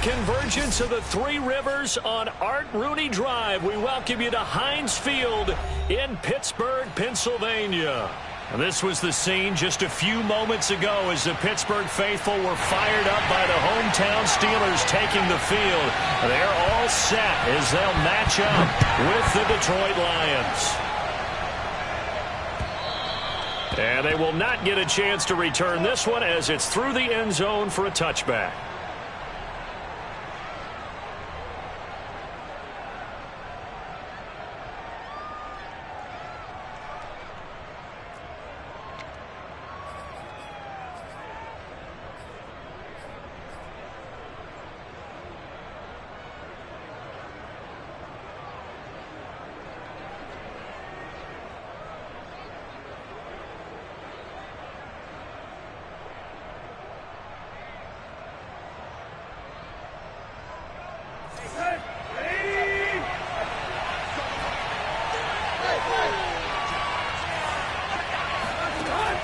convergence of the Three Rivers on Art Rooney Drive. We welcome you to Heinz Field in Pittsburgh, Pennsylvania. This was the scene just a few moments ago as the Pittsburgh faithful were fired up by the hometown Steelers taking the field. They're all set as they'll match up with the Detroit Lions. And they will not get a chance to return this one as it's through the end zone for a touchback.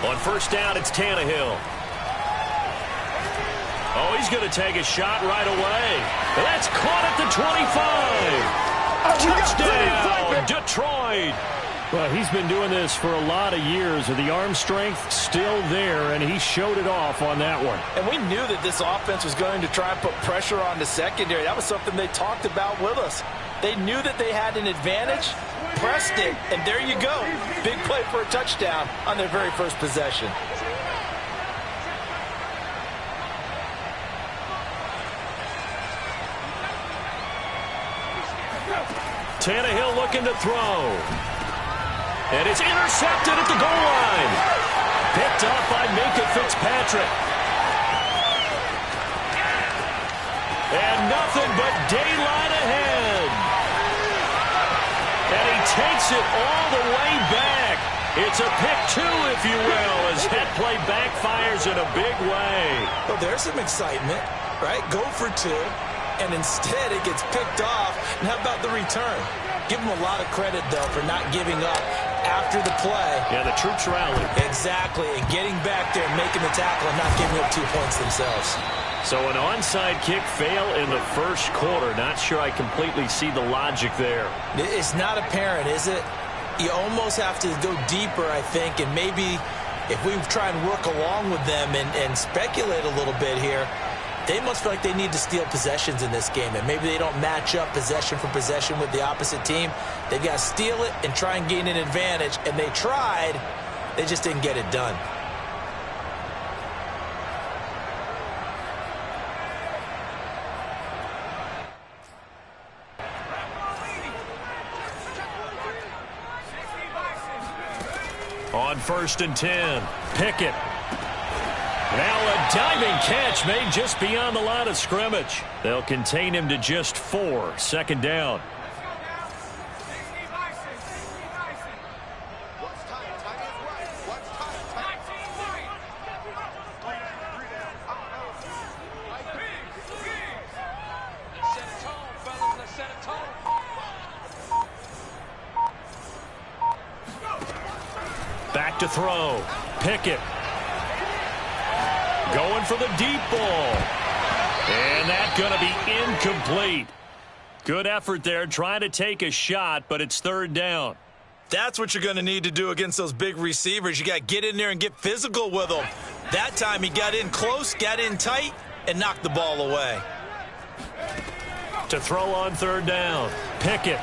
On first down, it's Tannehill. Oh, he's going to take a shot right away. That's caught at the 25. Touchdown, Detroit. Well, he's been doing this for a lot of years. The arm strength still there, and he showed it off on that one. And we knew that this offense was going to try and put pressure on the secondary. That was something they talked about with us. They knew that they had an advantage, pressed it, and there you go. Big play for a touchdown on their very first possession. Tannehill looking to throw. And it's intercepted at the goal line. Picked up by Minkah Fitzpatrick. And nothing but daylight ahead. And he takes it all the way back. It's a pick two, if you will, as that play backfires in a big way. Well, there's some excitement, right? Go for two, and instead it gets picked off. And how about the return? Give him a lot of credit, though, for not giving up after the play. Yeah, the troops rallied. Exactly, and getting back there and making the tackle and not giving up 2 points themselves. So an onside kick fail in the first quarter. Not sure I completely see the logic there. It's not apparent, is it? You almost have to go deeper, I think, and maybe if we try and work along with them and speculate a little bit here, they must feel like they need to steal possessions in this game, and maybe they don't match up possession for possession with the opposite team. They've got to steal it and try and gain an advantage, and they tried. They just didn't get it done. On 1st and 10, Pickett. Now a diving catch made just beyond the line of scrimmage. They'll contain him to just 4. 2nd down. Back to throw. Pickett. Going for the deep ball. And that's going to be incomplete. Good effort there trying to take a shot, but it's 3rd down. That's what you're going to need to do against those big receivers. You got to get in there and get physical with them. That time he got in close, got in tight, and knocked the ball away. To throw on 3rd down. Pickett.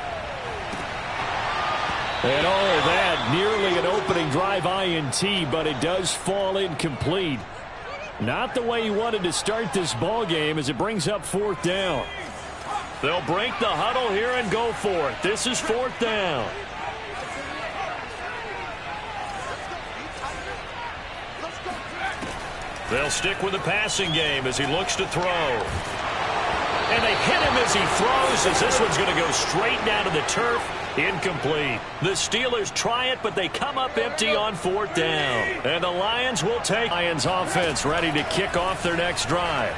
And all that, nearly an opening drive INT, but it does fall incomplete. Not the way he wanted to start this ball game as it brings up 4th down. They'll break the huddle here and go for it. This is 4th down. They'll stick with the passing game as he looks to throw. And they hit him as he throws, as this one's going to go straight down to the turf. Incomplete. The Steelers try it, but they come up empty on 4th down. And the Lions will take Lions offense ready to kick off their next drive.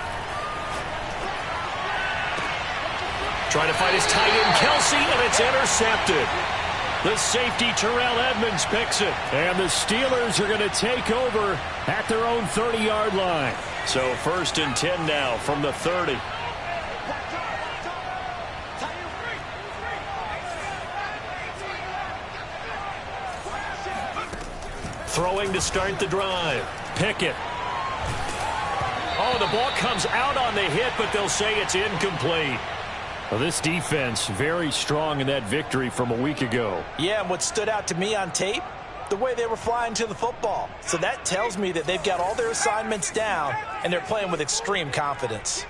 Trying to fight his tight end, Kelsey, and it's intercepted. The safety, Terrell Edmunds, picks it. And the Steelers are going to take over at their own 30-yard line. So 1st and 10 now from the 30. Throwing to start the drive. Pickett. Oh, the ball comes out on the hit, but they'll say it's incomplete. Well, this defense very strong in that victory from a week ago. Yeah, and what stood out to me on tape, the way they were flying to the football. So that tells me that they've got all their assignments down, and they're playing with extreme confidence.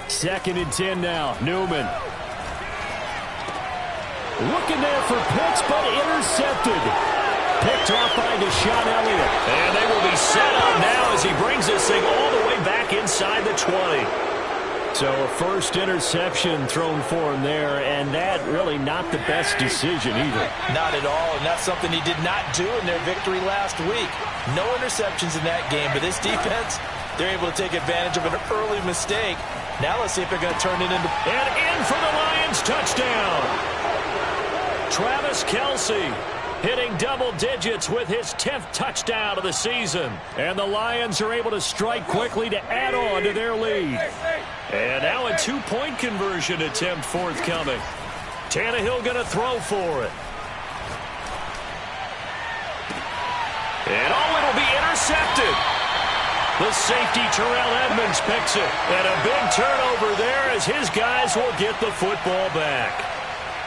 2nd and 10 now. Newman. Looking there for Pitts, but intercepted. Picked off by Deshaun Elliott. And they will be set up now as he brings this thing all the way back inside the 20. So a first interception thrown for him there, and that really not the best decision either. Not at all, and that's something he did not do in their victory last week. No interceptions in that game, but this defense, they're able to take advantage of an early mistake. Now let's see if they're going to turn it into... And in for the Lions touchdown. Travis Kelce hitting double digits with his 10th touchdown of the season. And the Lions are able to strike quickly to add on to their lead. And now a 2-point conversion attempt forthcoming. Tannehill going to throw for it. And it'll be intercepted. The safety Terrell Edmunds picks it. And a big turnover there as his guys will get the football back.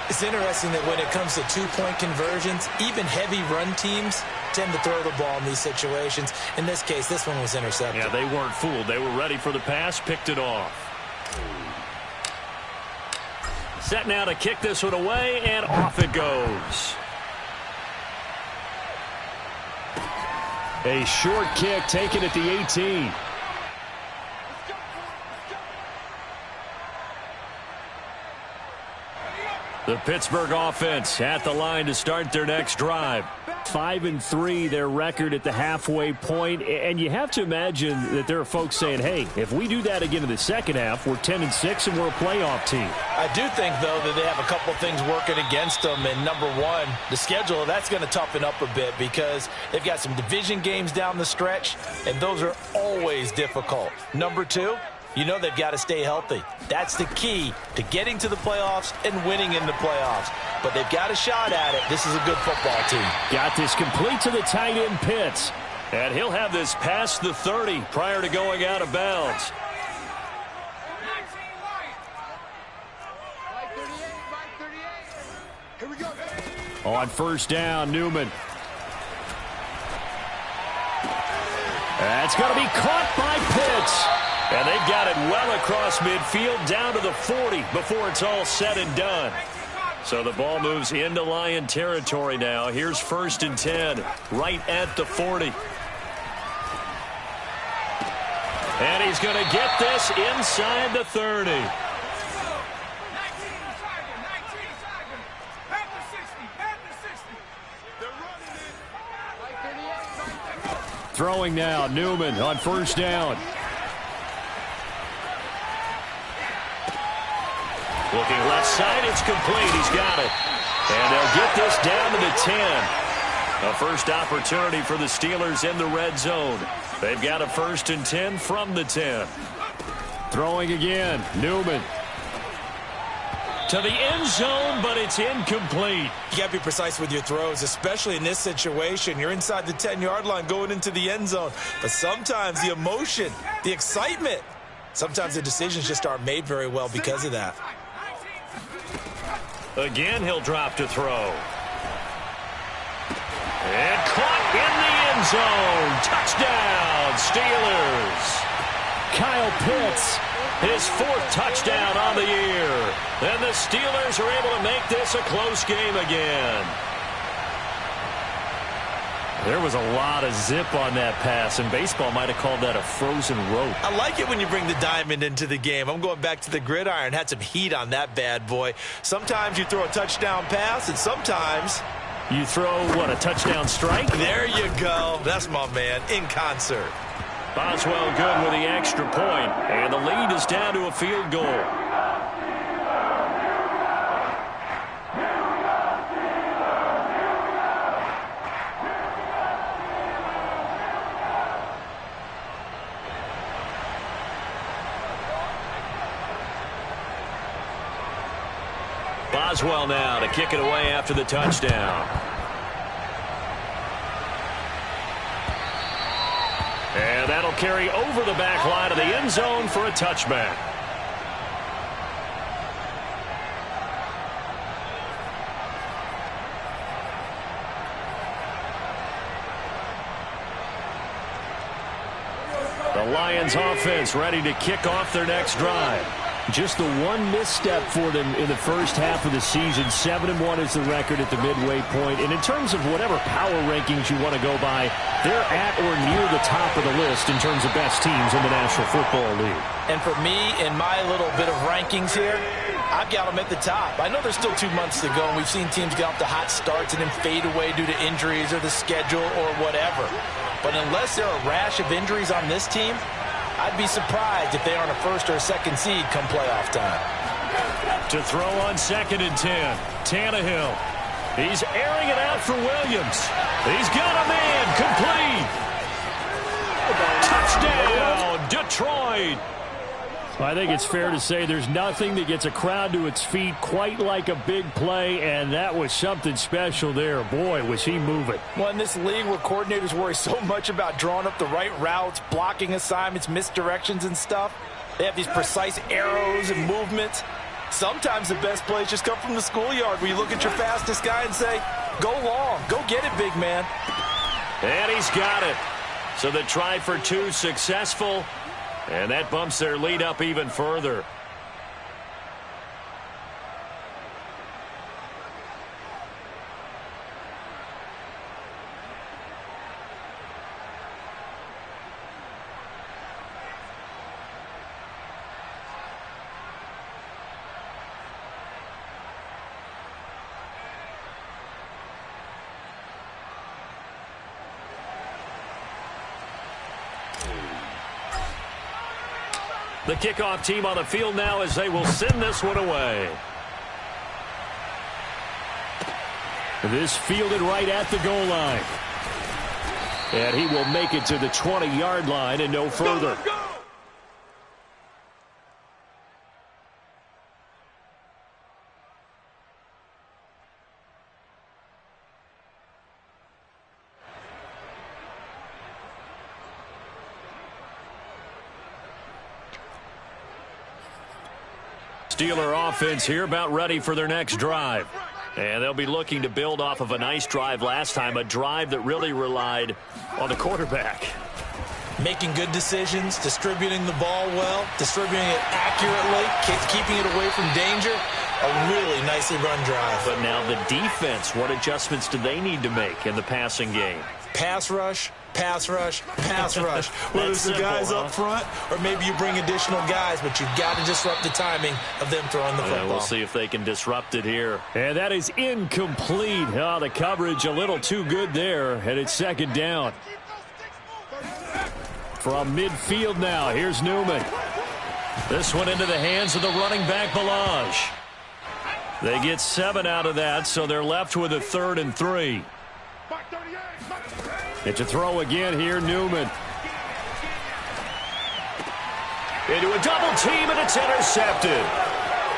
It's interesting that when it comes to 2-point conversions, even heavy run teams tend to throw the ball in these situations. In this case, this one was intercepted. Yeah, they weren't fooled. They were ready for the pass, picked it off. Set now to kick this one away, and off it goes. A short kick taken at the 18. The Pittsburgh offense at the line to start their next drive. 5-3 their record at the halfway point, and you have to imagine that there are folks saying, hey, if we do that again in the second half, we're 10-6 and we're a playoff team. I do think, though, that they have a couple things working against them, and number one, the schedule, that's going to toughen up a bit because they've got some division games down the stretch, and those are always difficult. Number two, you know they've got to stay healthy. That's the key to getting to the playoffs and winning in the playoffs. But they've got a shot at it. This is a good football team. Got this complete to the tight end, Pitts. And he'll have this past the 30 prior to going out of bounds. On first down, Newman. That's going to be caught by Pitts. And they got it well across midfield down to the 40 before it's all said and done. So the ball moves into Lion territory now. Here's 1st and 10 right at the 40. And he's going to get this inside the 30. Throwing now, Newman on first down. Looking left side, it's complete. He's got it. And they'll get this down to the 10. A first opportunity for the Steelers in the red zone. They've got a 1st and 10 from the 10. Throwing again, Newman. To the end zone, but it's incomplete. You got to be precise with your throws, especially in this situation. You're inside the 10-yard line going into the end zone. But sometimes the emotion, the excitement, sometimes the decisions just aren't made very well because of that. Again, he'll drop to throw. And caught in the end zone. Touchdown, Steelers. Kyle Pitts. His 4th touchdown on the year. And the Steelers are able to make this a close game again. There was a lot of zip on that pass, and baseball might have called that a frozen rope. I like it when you bring the diamond into the game. I'm going back to the gridiron. Had some heat on that bad boy. Sometimes you throw a touchdown pass, and sometimes you throw, what, a touchdown strike? There you go. That's my man, in concert. Boswell good with the extra point, and the lead is down to a field goal. Boswell now to kick it away after the touchdown. And that'll carry over the back line of the end zone for a touchback. The Lions offense ready to kick off their next drive. Just the one misstep for them in the first half of the season. 7-1 is the record at the midway point. And in terms of whatever power rankings you want to go by, they're at or near the top of the list in terms of best teams in the National Football League. And for me, in my little bit of rankings here, I've got them at the top. I know there's still 2 months to go, and we've seen teams get off to hot starts and then fade away due to injuries or the schedule or whatever. But unless there are a rash of injuries on this team, I'd be surprised if they aren't a first or a second seed come playoff time. To throw on 2nd and 10, Tannehill. He's airing it out for Williams. He's got a man complete. Touchdown, Detroit. I think it's fair to say there's nothing that gets a crowd to its feet quite like a big play, and that was something special there. Boy, was he moving. Well, in this league where coordinators worry so much about drawing up the right routes, blocking assignments, misdirections and stuff, they have these precise arrows and movements. Sometimes the best plays just come from the schoolyard where you look at your fastest guy and say, go long, go get it, big man. And he's got it. So the try for 2 successful. And that bumps their lead up even further. The kickoff team on the field now as they will send this one away. This fielded right at the goal line. And he will make it to the 20-yard line and no further. Steeler offense here about ready for their next drive. And they'll be looking to build off of a nice drive last time, a drive that really relied on the quarterback. Making good decisions, distributing the ball well, distributing it accurately, keeping it away from danger. A really nicely run drive. But now the defense, what adjustments do they need to make in the passing game? Pass rush, pass rush, pass rush. Whether it's the guys up front or maybe you bring additional guys, but you've got to disrupt the timing of them throwing the football. We'll see if they can disrupt it here. And that is incomplete. Oh, the coverage a little too good there, and it's 2nd down. From midfield now, here's Newman. This one into the hands of the running back, Ballage. They get 7 out of that, so they're left with a 3rd and 3. It's a throw again here, Newman. Into a double team, and it's intercepted.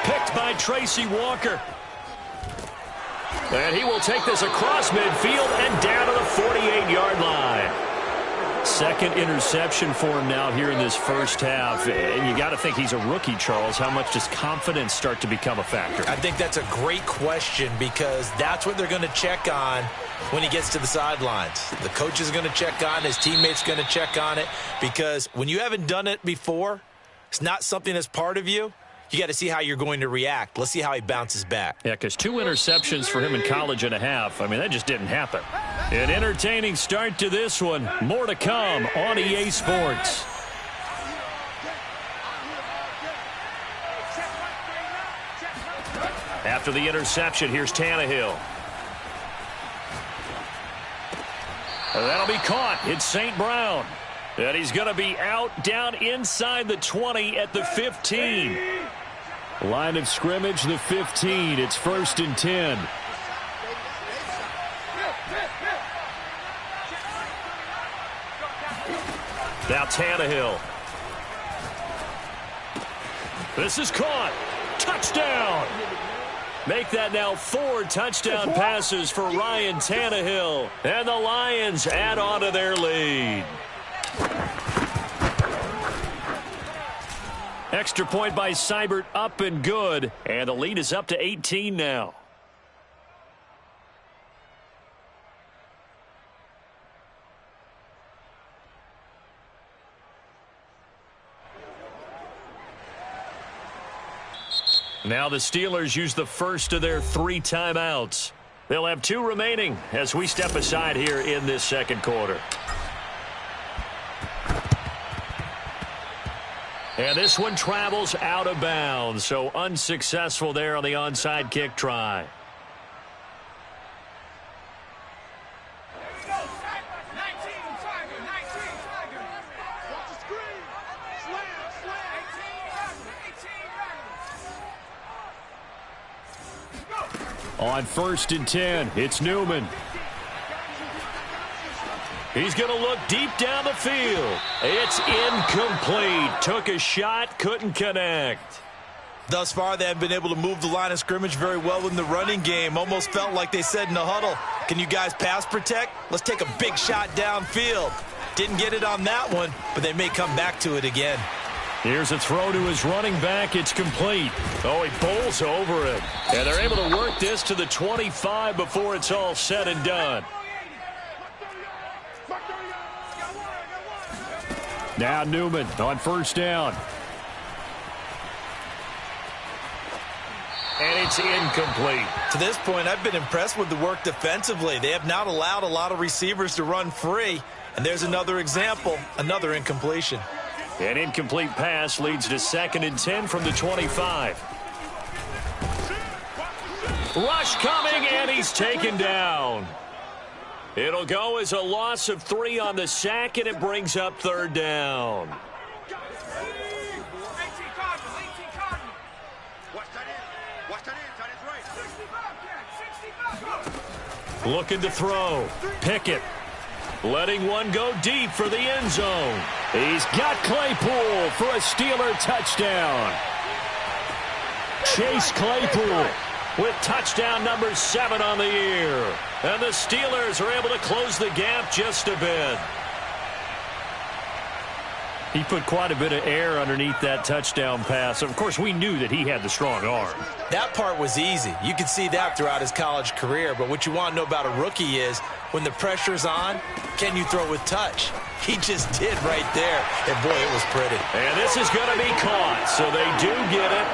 Picked by Tracy Walker. And he will take this across midfield and down to the 48-yard line. 2nd interception for him now here in this first half. And you got to think he's a rookie, Charles. How much does confidence start to become a factor? I think that's a great question because that's what they're going to check on when he gets to the sidelines. The coach is going to check on it. His teammates going to check on it because when you haven't done it before, it's not something that's part of you. You got to see how you're going to react. Let's see how he bounces back. Yeah, because 2 interceptions for him in college and a half. I mean, that just didn't happen. An entertaining start to this one. More to come on EA Sports. After the interception, here's Tannehill. And that'll be caught. It's St. Brown. And he's going to be out down inside the 20 at the 15. Line of scrimmage, the 15. It's 1st and 10. Now Tannehill. This is caught. Touchdown. Make that now 4 touchdown passes for Ryan Tannehill. And the Lions add on to their lead. Extra point by Seibert, up and good. And the lead is up to 18 now. Now the Steelers use the first of their 3 timeouts. They'll have 2 remaining as we step aside here in this second quarter. And this one travels out of bounds, so unsuccessful there on the onside kick try. On 1st and 10, it's Newman. He's going to look deep down the field. It's incomplete. Took a shot, couldn't connect. Thus far, they haven't been able to move the line of scrimmage very well in the running game. Almost felt like they said in the huddle, can you guys pass protect? Let's take a big shot downfield. Didn't get it on that one, but they may come back to it again. Here's a throw to his running back. It's complete. Oh, he bowls over it. And they're able to work this to the 25 before it's all said and done. Now Newman on 1st down. And it's incomplete. To this point, I've been impressed with the work defensively. They have not allowed a lot of receivers to run free. And there's another example, another incompletion. An incomplete pass leads to 2nd and 10 from the 25. Rush coming, and he's taken down. It'll go as a loss of 3 on the sack, and it brings up 3rd down. Looking to throw. Pickett. Letting one go deep for the end zone. He's got Claypool for a Steeler touchdown. Chase Claypool with touchdown number 7 on the year. And the Steelers are able to close the gap just a bit. He put quite a bit of air underneath that touchdown pass. Of course, we knew that he had the strong arm. That part was easy. You could see that throughout his college career. But what you want to know about a rookie is when the pressure's on, can you throw with touch? He just did right there. And, boy, it was pretty. And this is going to be caught, so they do get it.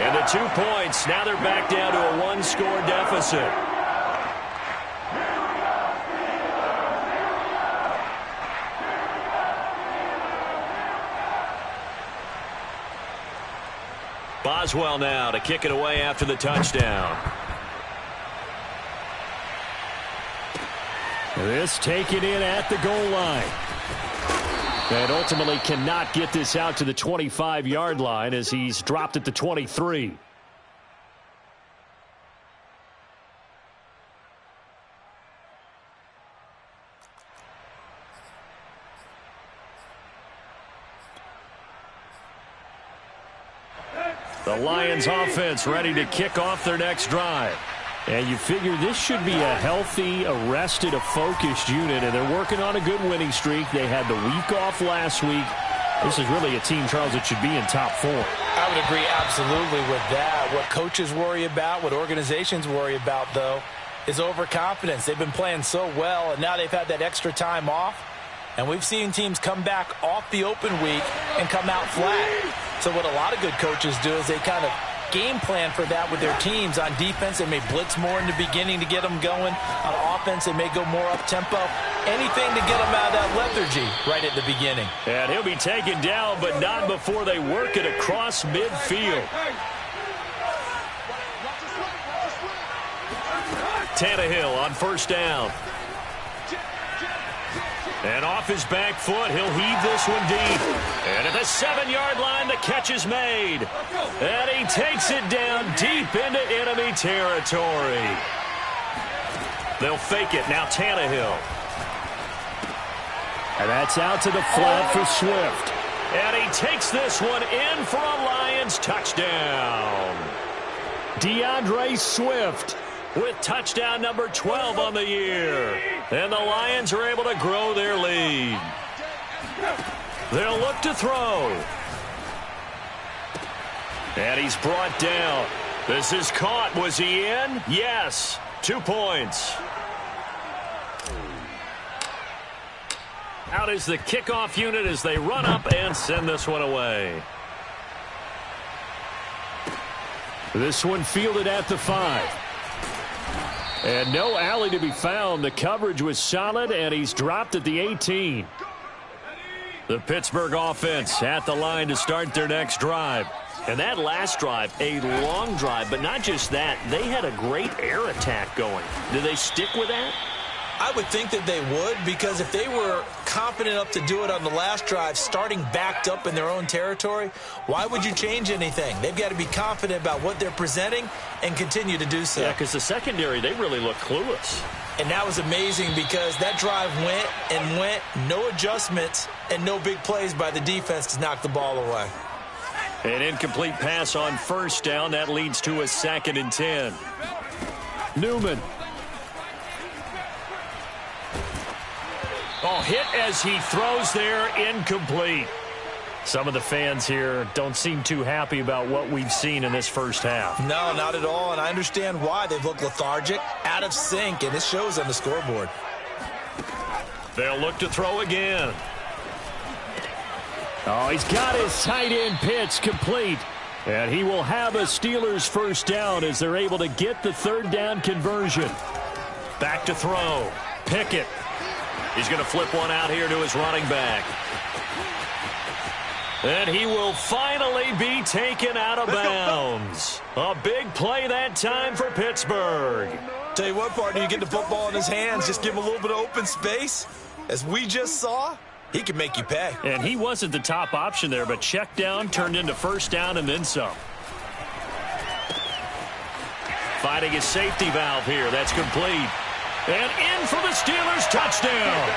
And the 2 points, now they're back down to a 1-score deficit. Boswell now to kick it away after the touchdown. This taken in at the goal line. And ultimately cannot get this out to the 25-yard line as he's dropped at the 23. The Lions offense ready to kick off their next drive. And you figure this should be a healthy, arrested, a focused unit, and they're working on a good winning streak. They had the week off last week. This is really a team, Charles, that should be in top 4. I would agree absolutely with that. What coaches worry about, what organizations worry about, though, is overconfidence. They've been playing so well, and now they've had that extra time off. And we've seen teams come back off the open week and come out flat. So what a lot of good coaches do is they kind of game plan for that with their teams. On defense, they may blitz more in the beginning to get them going. On offense, they may go more up-tempo. Anything to get them out of that lethargy right at the beginning. And he'll be taken down, but not before they work it across midfield. Tannehill on 1st down. And off his back foot, he'll heave this one deep. And at the 7-yard line, the catch is made. And he takes it down deep into enemy territory. They'll fake it. Now Tannehill. And that's out to the flat for Swift. And he takes this one in for a Lions touchdown. DeAndre Swift with touchdown number 12 on the year. And the Lions are able to grow their lead. They'll look to throw. And he's brought down. This is caught. Was he in? Yes. 2 points. Out is the kickoff unit as they run up and send this one away. This one fielded at the 5. And no alley to be found. The coverage was solid, and he's dropped at the 18. The Pittsburgh offense at the line to start their next drive. And that last drive, a long drive, but not just that. They had a great air attack going. Do they stick with that? I would think that they would, because if they were confident enough to do it on the last drive, starting backed up in their own territory, why would you change anything? They've got to be confident about what they're presenting and continue to do so. Yeah, because the secondary, they really look clueless. And that was amazing because that drive went and went, no adjustments, and no big plays by the defense to knock the ball away. An incomplete pass on first down. That leads to a 2nd and 10. Newman. Oh, hit as he throws there, incomplete. Some of the fans here don't seem too happy about what we've seen in this first half. No, not at all, and I understand why. They've looked lethargic, out of sync, and it shows on the scoreboard. They'll look to throw again. Oh, he's got his tight end pitch complete. And he will have a Steelers first down as they're able to get the 3rd down conversion. Back to throw. Pickett. He's going to flip one out here to his running back. And he will finally be taken out of bounds. A big play that time for Pittsburgh. Tell you what, partner, you get the football in his hands, just give him a little bit of open space. As we just saw, he can make you pay. And he wasn't the top option there, but check down turned into first down and then some. Finding his safety valve here. That's complete. And in for the Steelers touchdown.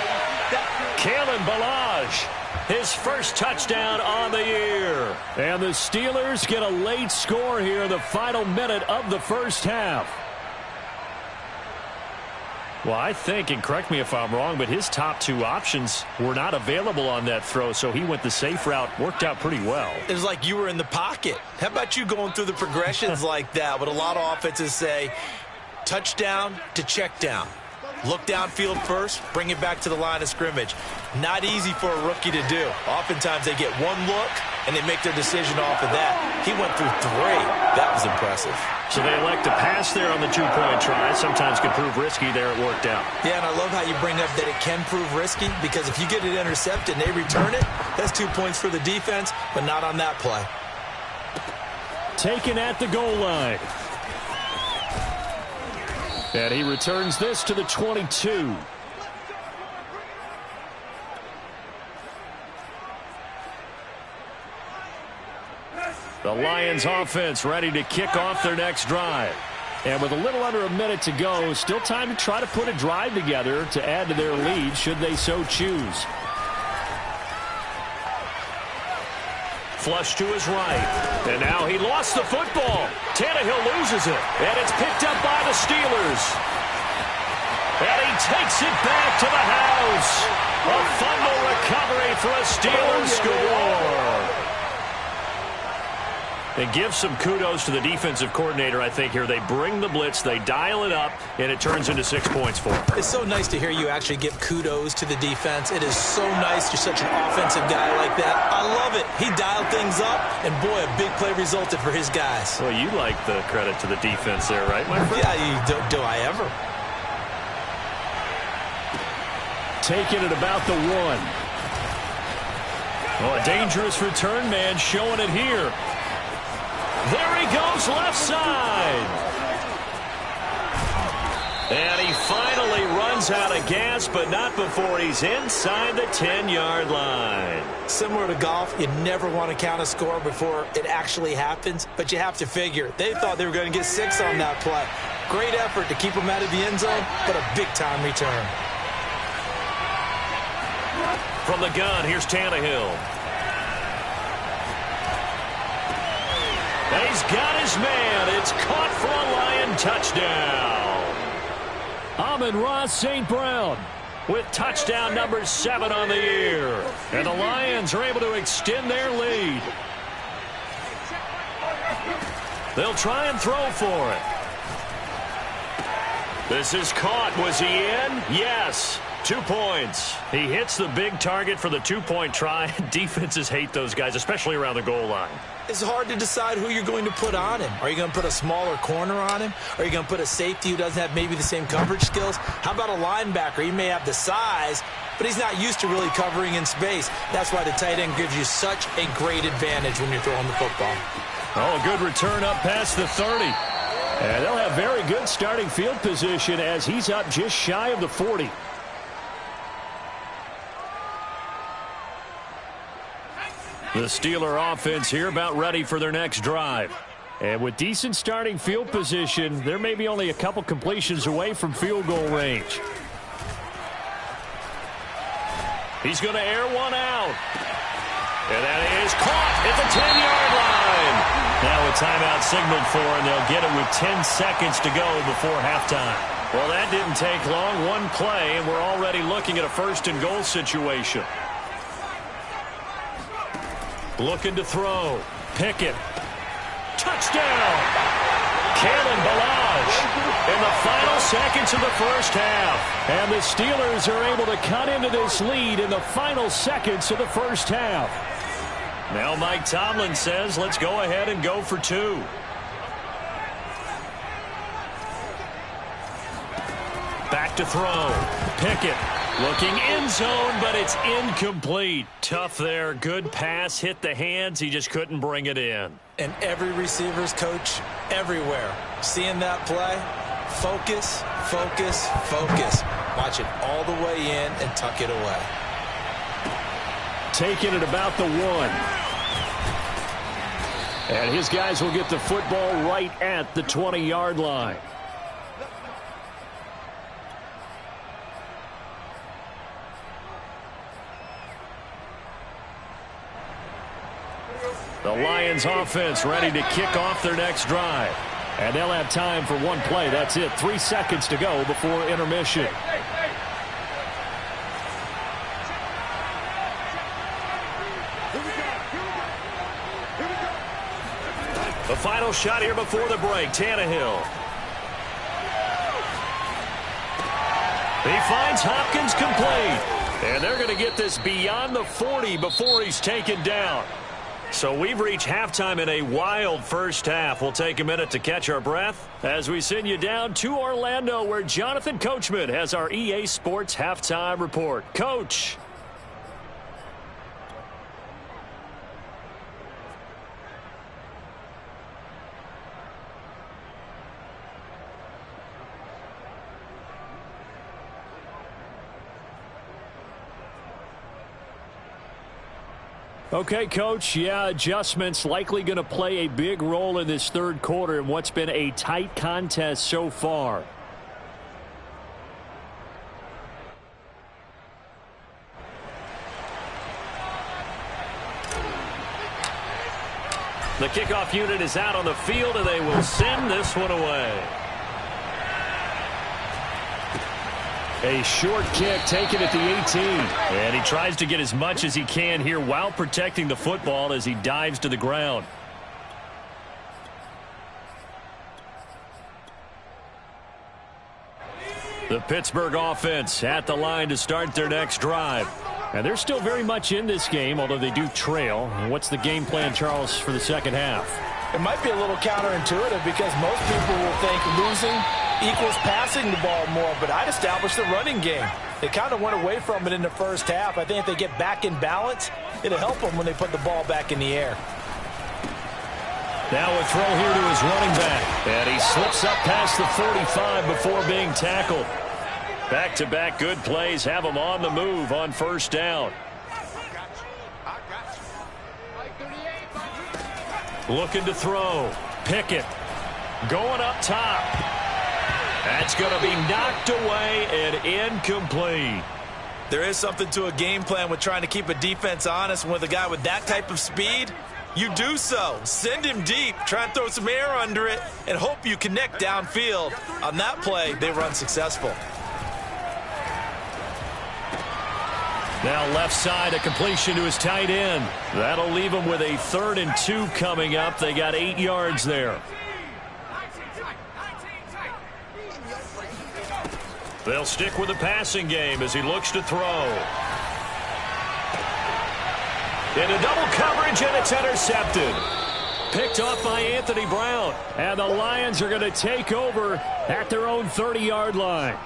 Kalen Ballage, his first touchdown on the year. And the Steelers get a late score here in the final minute of the first half. Well, I think, and correct me if I'm wrong, but his top 2 options were not available on that throw, so he went the safe route. Worked out pretty well. It was like you were in the pocket. How about you going through the progressions like that? What a lot of offenses say, touchdown to check down. Look downfield first, bring it back to the line of scrimmage. Not easy for a rookie to do. Oftentimes they get one look, and they make their decision off of that. He went through 3. That was impressive. So they elect to pass there on the 2-point try. Sometimes can prove risky. There it worked out. Yeah, and I love how you bring up that it can prove risky, because if you get it intercepted and they return it, that's 2 points for the defense, but not on that play. Taken at the goal line. And he returns this to the 22. The Lions offense ready to kick off their next drive. And with a little under a minute to go, still time to try to put a drive together to add to their lead should they so choose. Flush to his right. And now he lost the football. Tannehill loses it. And it's picked up by the Steelers. And he takes it back to the house. A fumble recovery for a Steelers score. And give some kudos to the defensive coordinator, I think, here. They bring the blitz, they dial it up, and it turns into 6 points for them. It's so nice to hear you actually give kudos to the defense. It is so nice you're such an offensive guy like that. I love it. He dialed things up, and boy, a big play resulted for his guys. Well, you like the credit to the defense there, right, my friend? Yeah, do I ever? Taking it about the 1. Oh, a dangerous return man showing it here. There he goes, left side. And he finally runs out of gas, but not before he's inside the 10-yard line. Similar to golf, you never want to count a score before it actually happens, but you have to figure. They thought they were going to get 6 on that play. Great effort to keep them out of the end zone, but a big-time return. From the gun, here's Tannehill. He's got his man. It's caught touchdown. Amon-Ra St. Brown with touchdown number 7 on the year. And the Lions are able to extend their lead. They'll try and throw for it. This is caught. Was he in? Yes. 2 points. He hits the big target for the 2-point try. Defenses hate those guys, especially around the goal line. It's hard to decide who you're going to put on him. Are you going to put a smaller corner on him? Are you going to put a safety who doesn't have maybe the same coverage skills? How about a linebacker? He may have the size, but he's not used to really covering in space. That's why the tight end gives you such a great advantage when you're throwing the football. Oh, a good return up past the 30. And they'll have very good starting field position as he's up just shy of the 40. The Steeler offense here about ready for their next drive. And with decent starting field position, there may be only a couple completions away from field goal range. He's going to air one out. And that is caught at the 10-yard line. Now a timeout signaled for, and they'll get it with 10 seconds to go before halftime. Well, that didn't take long. One play, and we're already looking at a first-and-goal situation. Looking to throw. Pickett. Touchdown! Kalen Ballage in the final seconds of the first half. And the Steelers are able to cut into this lead in the final seconds of the first half. Now Mike Tomlin says, let's go ahead and go for 2. Back to throw. Pickett. Looking end zone, but it's incomplete. Tough there. Good pass. Hit the hands. He just couldn't bring it in. And every receiver's coach everywhere. Seeing that play, focus, focus, focus. Watch it all the way in and tuck it away. Taking it about the 1. And his guys will get the football right at the 20-yard line. The Lions offense ready to kick off their next drive. And they'll have time for one play. That's it. 3 seconds to go before intermission. The final shot here before the break. Tannehill. He finds Hopkins complete. And they're going to get this beyond the 40 before he's taken down. So we've reached halftime in a wild first half. We'll take a minute to catch our breath as we send you down to Orlando, where Jonathan Coachman has our EA Sports Halftime Report. Coach. Okay, Coach, yeah, adjustments likely going to play a big role in this third quarter in what's been a tight contest so far. The kickoff unit is out on the field, and they will send this one away. A short kick taken at the 18. And he tries to get as much as he can here while protecting the football as he dives to the ground. The Pittsburgh offense at the line to start their next drive. And they're still very much in this game, although they do trail. What's the game plan, Charles, for the second half? It might be a little counterintuitive because most people will think losing equals passing the ball more, but I'd establish the running game. They kind of went away from it in the first half. I think if they get back in balance, it'll help them when they put the ball back in the air. Now a throw here to his running back. And he slips up past the 45 before being tackled. Back-to-back good plays have him on the move on first down. Looking to throw. Pickett going up top. That's going to be knocked away and incomplete. There is something to a game plan with trying to keep a defense honest. With a guy with that type of speed, You do so. Send him deep. Try and throw some air under it and hope you connect downfield. On that play, they were unsuccessful. Now left side, a completion to his tight end. That'll leave him with a 3rd and 2 coming up. They got 8 yards there. They'll stick with the passing game as he looks to throw. Into double coverage, and it's intercepted. Picked off by Anthony Brown. And the Lions are going to take over at their own 30-yard line.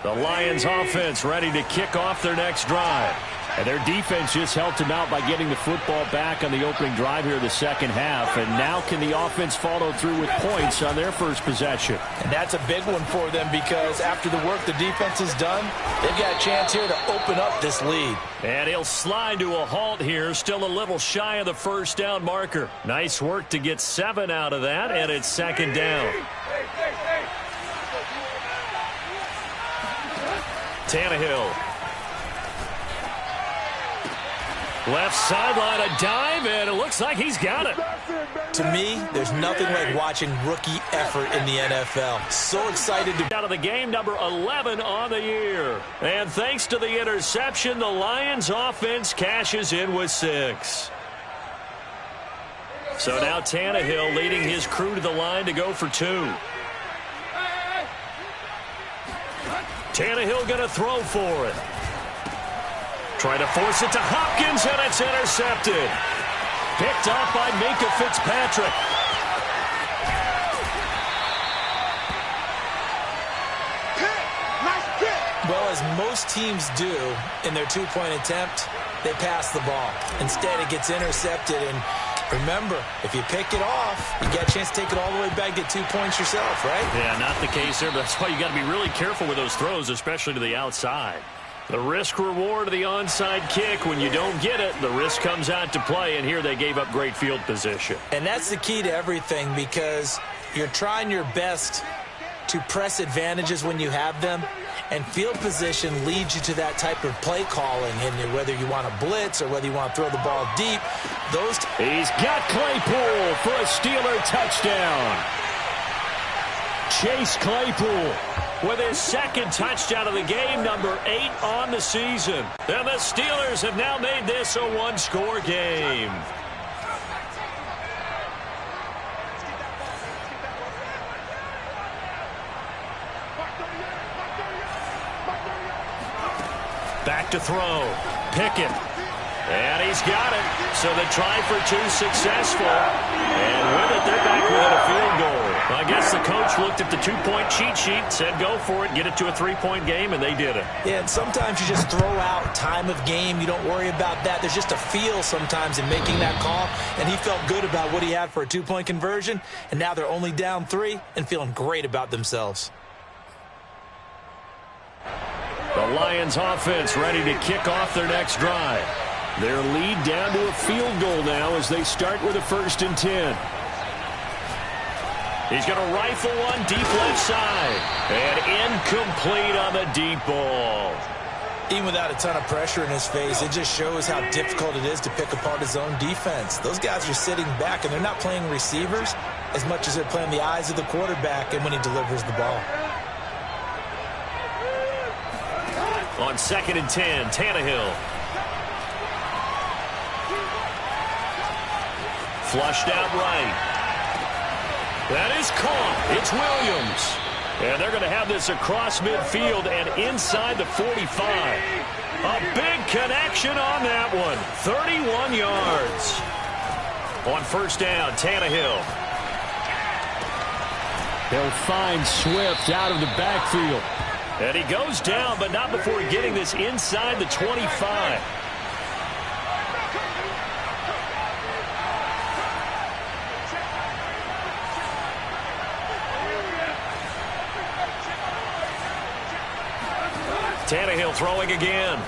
The Lions offense ready to kick off their next drive. And their defense just helped them out by getting the football back on the opening drive here in the second half. And now can the offense follow through with points on their first possession? And that's a big one for them because after the work the defense has done, they've got a chance here to open up this lead. And he'll slide to a halt here, still a little shy of the first down marker. Nice work to get 7 out of that, and it's 2nd down. Tannehill. Left sideline, a dive, and it looks like he's got it. To me, there's nothing like watching rookie effort in the NFL. So excited to... Out of the game, number 11 on the year. And thanks to the interception, the Lions offense cashes in with 6. So now Tannehill leading his crew to the line to go for 2. Tannehill going to throw for it. Trying to force it to Hopkins, and it's intercepted. Picked off by Minkah Fitzpatrick. Well, as most teams do in their 2-point attempt, they pass the ball. Instead, it gets intercepted, and remember, if you pick it off, you get a chance to take it all the way back, get 2 points yourself, right? Yeah, not the case there, but that's why you got to be really careful with those throws, especially to the outside. The risk-reward of the onside kick, when you don't get it, the risk comes out to play, and here they gave up great field position. And that's the key to everything because you're trying your best to press advantages when you have them, and field position leads you to that type of play calling, and whether you want to blitz or whether you want to throw the ball deep. He's got Claypool for a Steeler touchdown. Chase Claypool with his 2nd touchdown of the game, number 8 on the season. And the Steelers have now made this a 1-score game. Back to throw. Pickett. And he's got it. So the try for 2 successful. And with it, they're back within a field goal. I guess the coach looked at the 2-point cheat sheet, said go for it, get it to a 3-point game, and they did it. Yeah, and sometimes you just throw out time of game. You don't worry about that. There's just a feel sometimes in making that call, and he felt good about what he had for a 2-point conversion, and now they're only down 3 and feeling great about themselves. The Lions offense ready to kick off their next drive. Their lead down to a field goal now as they start with a 1st and 10. He's going to rifle one deep left side. And incomplete on the deep ball. Even without a ton of pressure in his face, it just shows how difficult it is to pick apart his own defense. Those guys are sitting back, and they're not playing receivers as much as they're playing the eyes of the quarterback and when he delivers the ball. On 2nd and 10, Tannehill. Flushed out right. That is caught. It's Williams. And they're going to have this across midfield and inside the 45. A big connection on that one. 31 yards. On 1st down, Tannehill. They'll find Swift out of the backfield. And he goes down, but not before getting this inside the 25. Tannehill throwing again.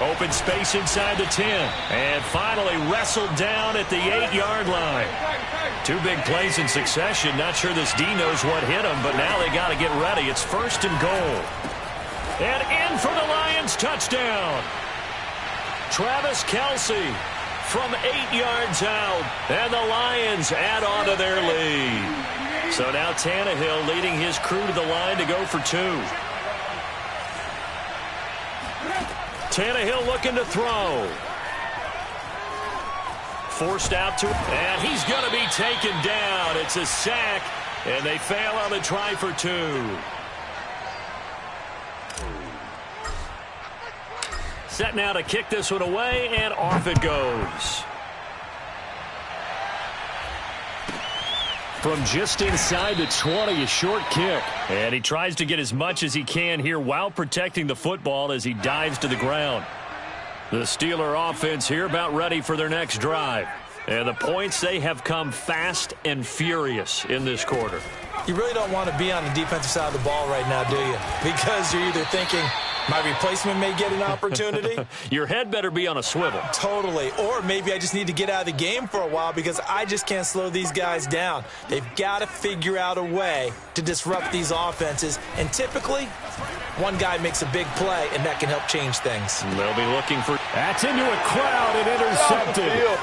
Open space inside the 10. And finally wrestled down at the 8-yard line. 2 big plays in succession. Not sure this D knows what hit him, but now they got to get ready. It's 1st and goal. And in for the Lions touchdown. Travis Kelce from 8 yards out, and the Lions add on to their lead. So now Tannehill leading his crew to the line to go for 2. Tannehill looking to throw. Forced out to, and he's going to be taken down. It's a sack, and they fail on the try for 2. Set now to kick this one away, and off it goes. From just inside the 20, a short kick. And he tries to get as much as he can here while protecting the football as he dives to the ground. The Steeler offense here about ready for their next drive. And the points, they have come fast and furious in this quarter. You really don't want to be on the defensive side of the ball right now, do you? Because you're either thinking, my replacement may get an opportunity. Your head better be on a swivel. Totally. Or maybe I just need to get out of the game for a while because I just can't slow these guys down. They've got to figure out a way to disrupt these offenses. And typically, one guy makes a big play, and that can help change things. They'll be looking for... That's into a crowd and intercepted.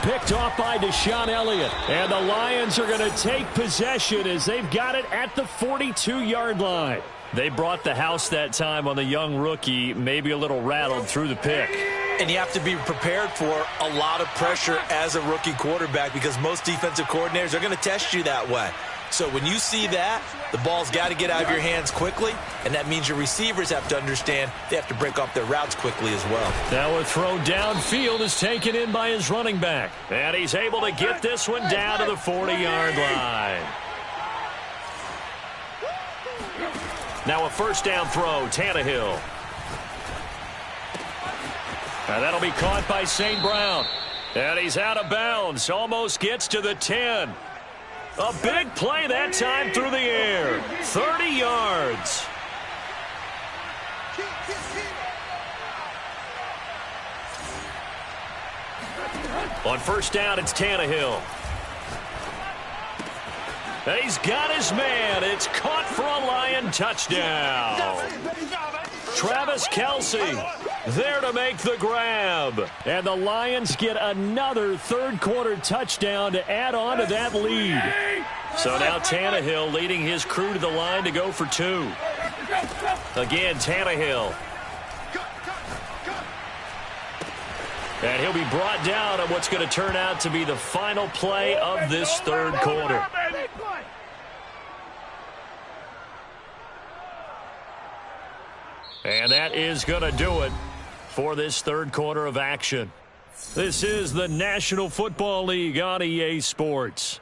Picked off by Deshaun Elliott. And the Lions are going to take possession as they've got it at the 42-yard line. They brought the house that time on the young rookie, maybe a little rattled through the pick. And you have to be prepared for a lot of pressure as a rookie quarterback because most defensive coordinators are going to test you that way. So when you see that, the ball's got to get out of your hands quickly, and that means your receivers have to understand they have to break off their routes quickly as well. Now a throw downfield is taken in by his running back. And he's able to get this one down to the 40-yard line. Now a first down throw, Tannehill. And that'll be caught by St. Brown. And he's out of bounds, almost gets to the 10. A big play that time through the air. 30 yards. On first down, it's Tannehill. And he's got his man. It's caught for a Lion touchdown. Travis Kelce there to make the grab. And the Lions get another third-quarter touchdown to add on to that lead. So now Tannehill leading his crew to the line to go for 2. Again, Tannehill. And he'll be brought down on what's going to turn out to be the final play of this third quarter. And that is going to do it for this third quarter of action. This is the National Football League on EA Sports.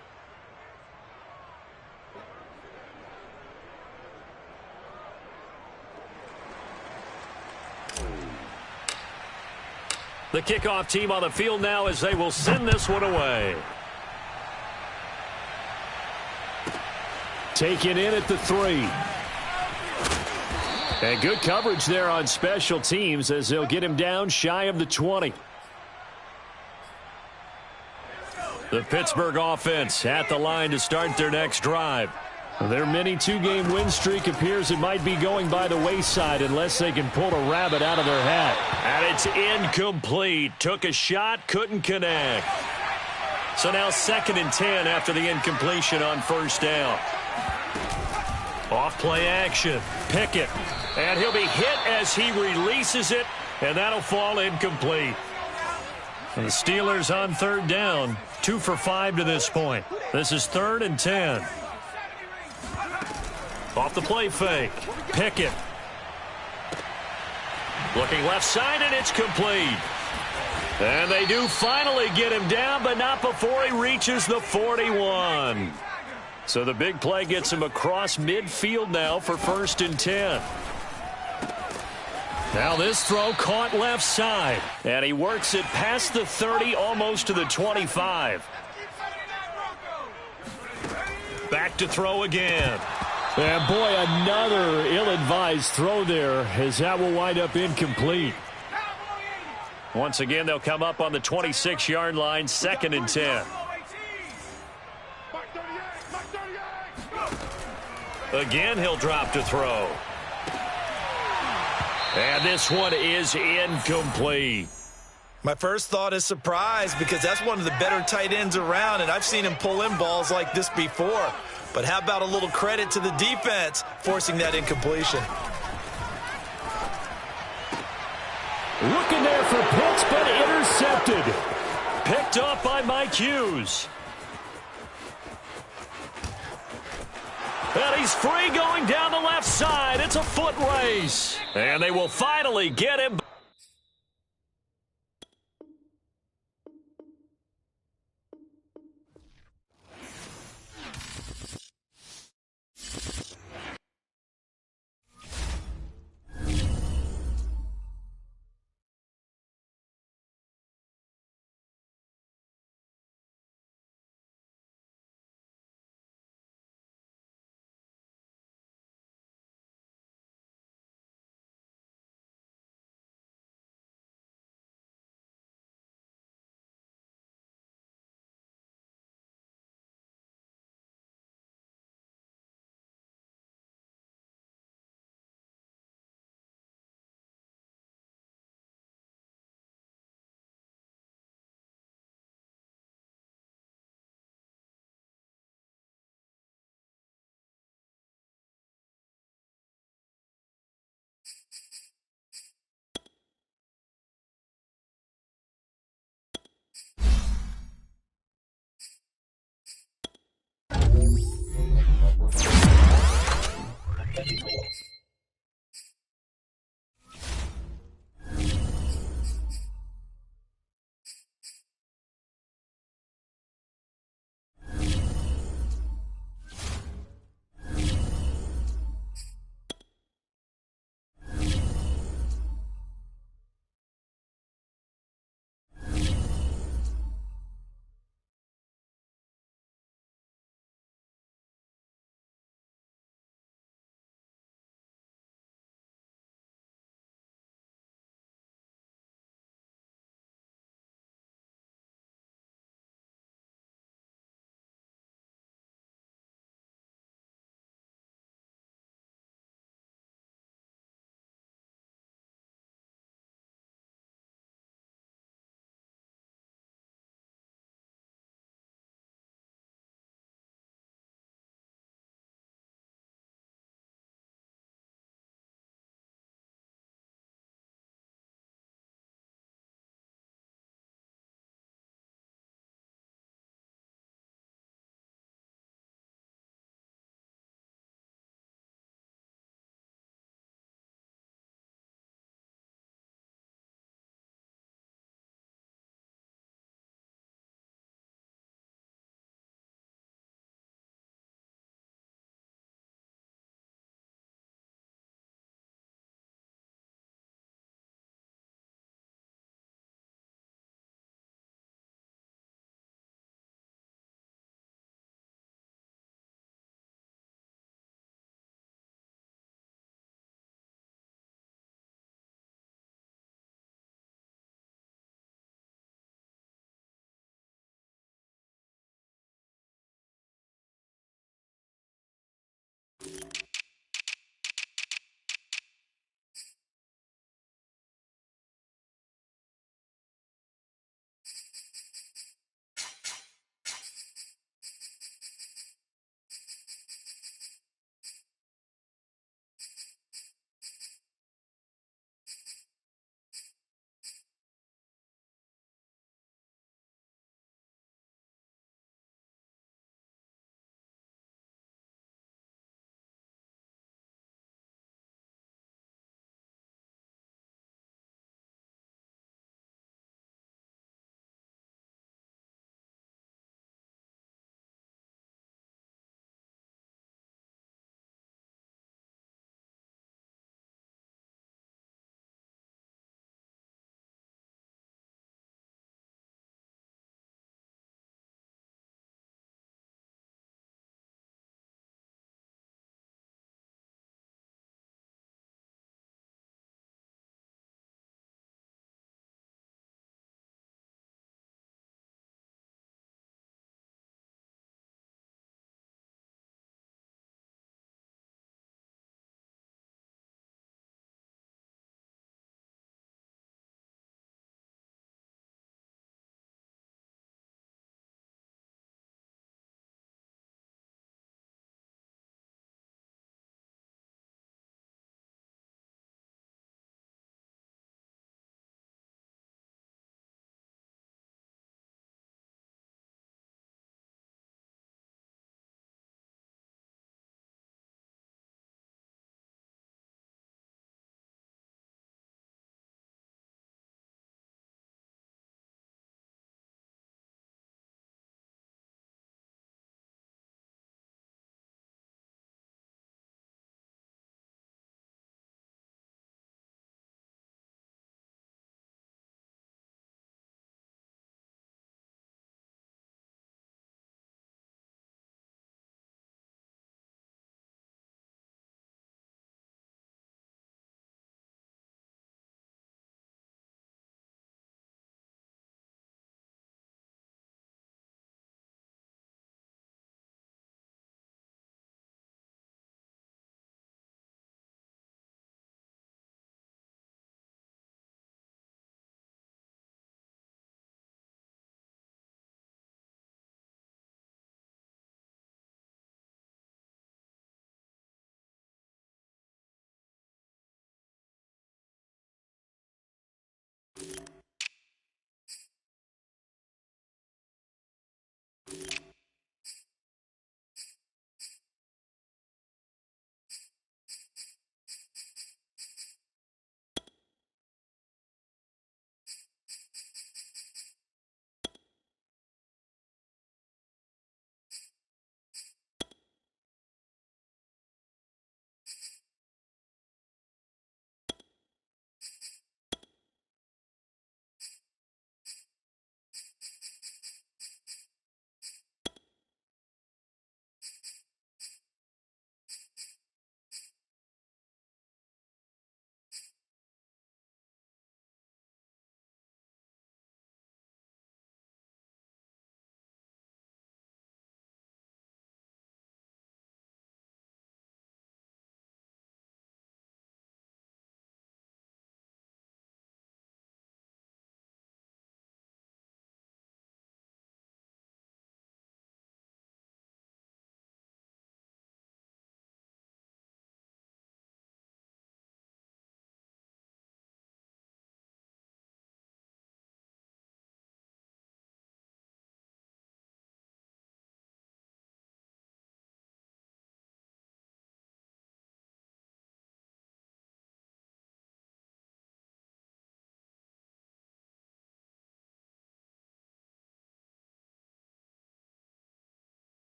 The kickoff team on the field now as they will send this one away. Taken in at the 3. And good coverage there on special teams as they'll get him down shy of the 20. The Pittsburgh offense at the line to start their next drive. Their mini two-game win streak appears it might be going by the wayside unless they can pull a rabbit out of their hat. And it's incomplete. Took a shot, couldn't connect. So now 2nd and 10 after the incompletion on first down. Off play action. Pickett. And he'll be hit as he releases it, and that'll fall incomplete. And the Steelers on third down, 2 for 5 to this point. This is 3rd and 10. Off the play fake. Pickett. Looking left side, and it's complete. And they do finally get him down, but not before he reaches the 41. So the big play gets him across midfield now for 1st and 10. Now this throw caught left side. And he works it past the 30, almost to the 25. Back to throw again. And boy, another ill-advised throw there as that will wind up incomplete. Once again, they'll come up on the 26-yard line, 2nd and 10. Again, he'll drop to throw. And this one is incomplete. My first thought is surprise because that's one of the better tight ends around, and I've seen him pull in balls like this before. But how about a little credit to the defense forcing that incompletion? Looking there for Pitts, but intercepted. Picked off by Mike Hughes. And he's free going down the left side. It's a foot race. And they will finally get him.